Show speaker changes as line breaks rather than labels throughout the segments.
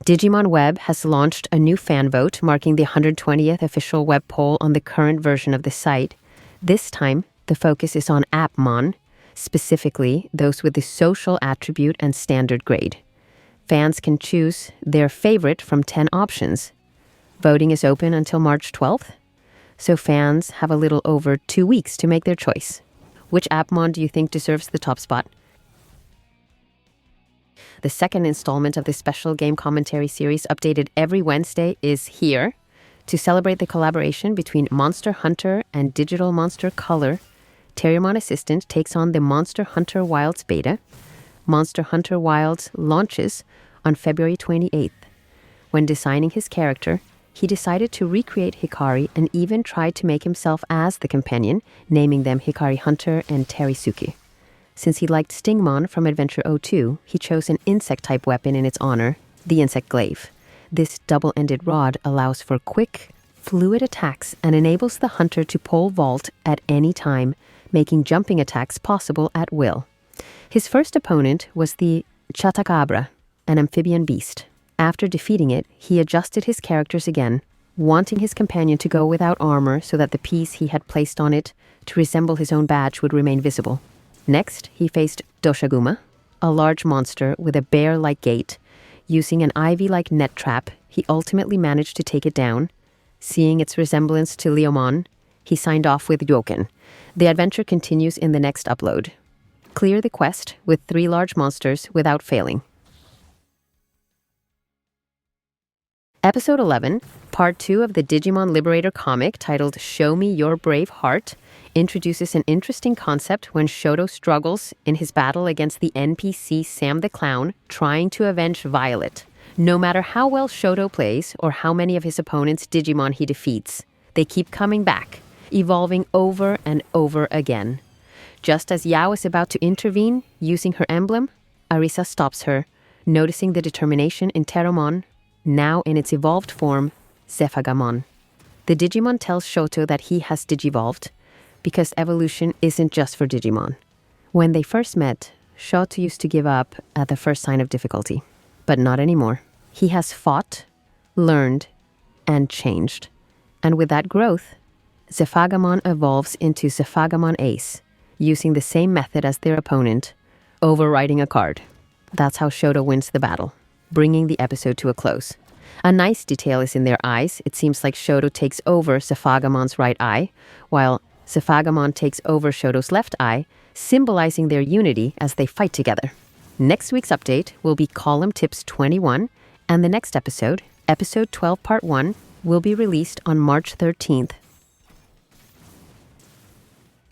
Digimon Web has launched a new fan vote marking the 120th official web poll on the current version of the site. This time, the focus is on Appmon, specifically those with the social attribute and standard grade. Fans can choose their favorite from 10 options. Voting is open until March 12th, so fans have a little over 2 weeks to make their choice. Which Appmon do you think deserves the top spot? The second installment of this special game commentary series, updated every Wednesday, is here. To celebrate the collaboration between Monster Hunter and Digital Monster Color, Terriermon Assistant takes on the Monster Hunter Wilds beta. Monster Hunter Wilds launches on February 28th. When designing his character, he decided to recreate Hikari and even tried to make himself as the companion, naming them Hikari Hunter and Terisuke. Since he liked Stingmon from Adventure 02, he chose an insect-type weapon in its honor, the Insect Glaive. This double-ended rod allows for quick, fluid attacks and enables the hunter to pole vault at any time, making jumping attacks possible at will. His first opponent was the Chatacabra, an amphibian beast. After defeating it, he adjusted his characters again, wanting his companion to go without armor so that the piece he had placed on it to resemble his own badge would remain visible. Next, he faced Doshaguma, a large monster with a bear-like gait. Using an ivy-like net trap, he ultimately managed to take it down. Seeing its resemblance to Leomon, he signed off with Yoken. The adventure continues in the next upload. Clear the quest with 3 large monsters without failing. Episode 11, Part 2 of the Digimon Liberator comic titled Show Me Your Brave Heart, introduces an interesting concept when Shoto struggles in his battle against the NPC Sam the Clown, trying to avenge Violet. No matter how well Shoto plays or how many of his opponents' Digimon he defeats, they keep coming back, evolving over and over again. Just as Yao is about to intervene using her emblem, Arisa stops her, noticing the determination in Terromon, now in its evolved form, Zephagamon. The Digimon tells Shoto that he has digivolved, because evolution isn't just for Digimon. When they first met, Shoto used to give up at the first sign of difficulty, but not anymore. He has fought, learned, and changed. And with that growth, Zephagamon evolves into Zephagamon Ace, using the same method as their opponent, overriding a card. That's how Shoto wins the battle, bringing the episode to a close. A nice detail is in their eyes. It seems like Shoto takes over Zephagamon's right eye, while Zephagamon takes over Shoto's left eye, symbolizing their unity as they fight together. Next week's update will be Column Tips 21, and the next episode, Episode 12 Part 1, will be released on March 13th.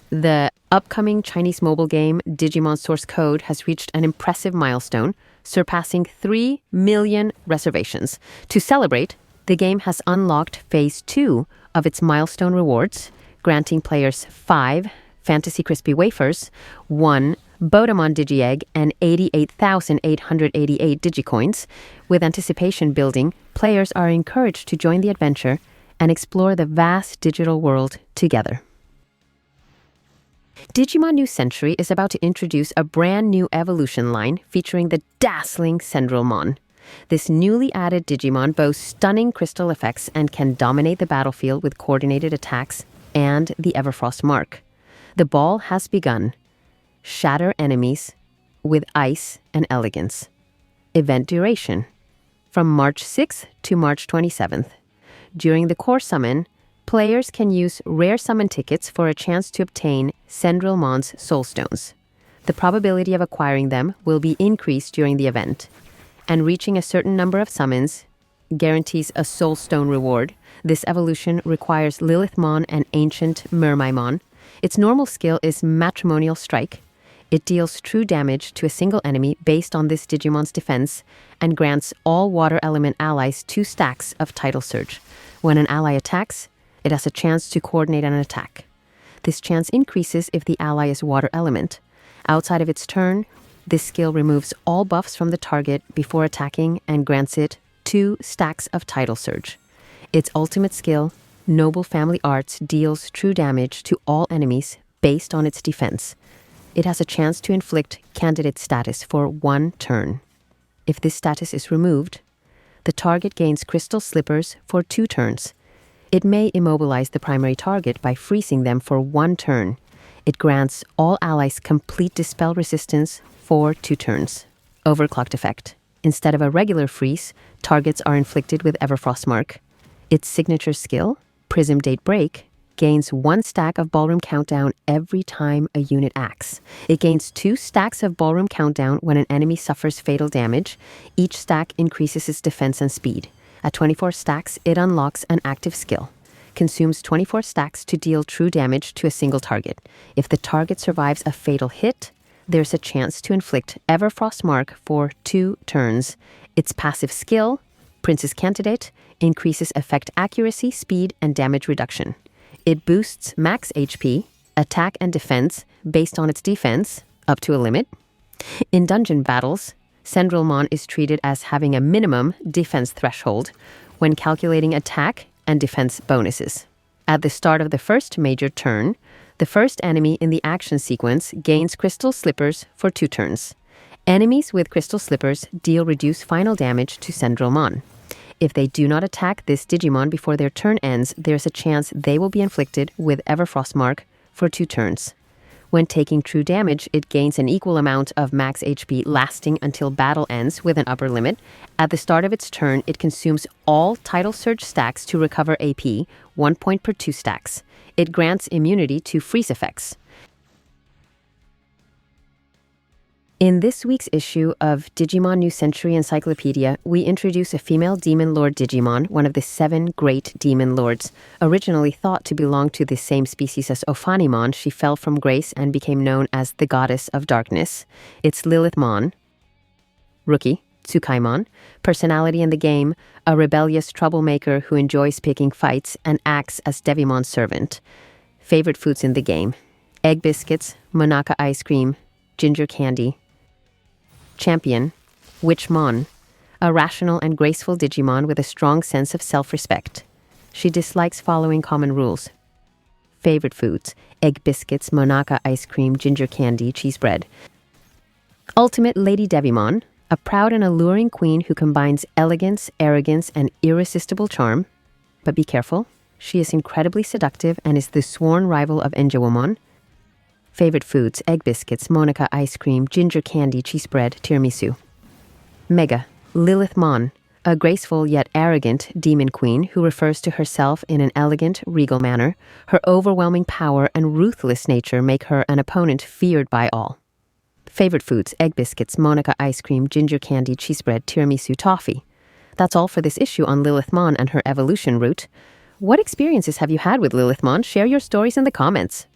The upcoming Chinese mobile game Digimon source code has reached an impressive milestone, surpassing 3 million reservations. To celebrate, the game has unlocked Phase 2 of its milestone rewards, granting players 5 Fantasy Crispy Wafers, 1 Bodamon Digi-Egg, and 88,888 Digicoins. With anticipation building, players are encouraged to join the adventure and explore the vast digital world together. Digimon New Century is about to introduce a brand new evolution line featuring the dazzling Cendrillmon. This newly added Digimon boasts stunning crystal effects and can dominate the battlefield with coordinated attacks and the Everfrost mark. The ball has begun. Shatter enemies with ice and elegance. Event duration from March 6th to March 27th. During the core summon, players can use rare summon tickets for a chance to obtain Cendrillmon's Soul Stones. The probability of acquiring them will be increased during the event, and reaching a certain number of summons guarantees a Soul Stone reward. This evolution requires Lilithmon and Ancient Mermaimon. Its normal skill is Matrimonial Strike. It deals true damage to a single enemy based on this Digimon's defense and grants all water element allies 2 stacks of Tidal Surge. When an ally attacks, it has a chance to coordinate an attack. This chance increases if the ally is water element. Outside of its turn, this skill removes all buffs from the target before attacking and grants it 2 stacks of Tidal Surge. Its ultimate skill, Noble Family Arts, deals true damage to all enemies based on its defense. It has a chance to inflict candidate status for 1 turn. If this status is removed, the target gains crystal slippers for 2 turns. It may immobilize the primary target by freezing them for 1 turn. It grants all allies complete dispel resistance for 2 turns. Overclocked effect. Instead of a regular freeze, targets are inflicted with Everfrost Mark. Its signature skill, Prism Date Break, gains 1 stack of Ballroom Countdown every time a unit acts. It gains 2 stacks of Ballroom Countdown when an enemy suffers fatal damage. Each stack increases its defense and speed. At 24 stacks, it unlocks an active skill. Consumes 24 stacks to deal true damage to a single target. If the target survives a fatal hit, there's a chance to inflict Everfrost Mark for 2 turns. Its passive skill, Princess Candidate, increases effect accuracy, speed, and damage reduction. It boosts max HP, attack, and defense based on its defense, up to a limit. In dungeon battles, Cendrillmon is treated as having a minimum defense threshold when calculating attack and defense bonuses. At the start of the first major turn, the first enemy in the action sequence gains crystal slippers for 2 turns. Enemies with crystal slippers deal reduced final damage to Cendrillmon. If they do not attack this Digimon before their turn ends, there's a chance they will be inflicted with Everfrost Mark for 2 turns. When taking true damage, it gains an equal amount of max HP lasting until battle ends with an upper limit. At the start of its turn, it consumes all Tidal Surge stacks to recover AP, 1 point per 2 stacks. It grants immunity to freeze effects. In this week's issue of Digimon New Century Encyclopedia, we introduce a female Demon Lord Digimon, one of the 7 great Demon Lords. Originally thought to belong to the same species as Ophanimon, she fell from grace and became known as the Goddess of Darkness. It's Lilithmon. Rookie, Tsukaimon. Personality in the game, a rebellious troublemaker who enjoys picking fights and acts as Devimon's servant. Favorite foods in the game: egg biscuits, Monaka ice cream, ginger candy. Champion, Witchmon, a rational and graceful Digimon with a strong sense of self-respect. She dislikes following common rules. Favorite foods: egg biscuits, Monaka ice cream, ginger candy, cheese bread. Ultimate Lady Devimon, a proud and alluring queen who combines elegance, arrogance, and irresistible charm. But be careful, she is incredibly seductive and is the sworn rival of Enjawamon. Favorite foods: egg biscuits, Monaka ice cream, ginger candy, cheese bread, tiramisu. Mega, Lilithmon, a graceful yet arrogant demon queen who refers to herself in an elegant, regal manner. Her overwhelming power and ruthless nature make her an opponent feared by all. Favorite foods: egg biscuits, Monaka ice cream, ginger candy, cheese bread, tiramisu, toffee. That's all for this issue on Lilithmon and her evolution route. What experiences have you had with Lilithmon? Share your stories in the comments.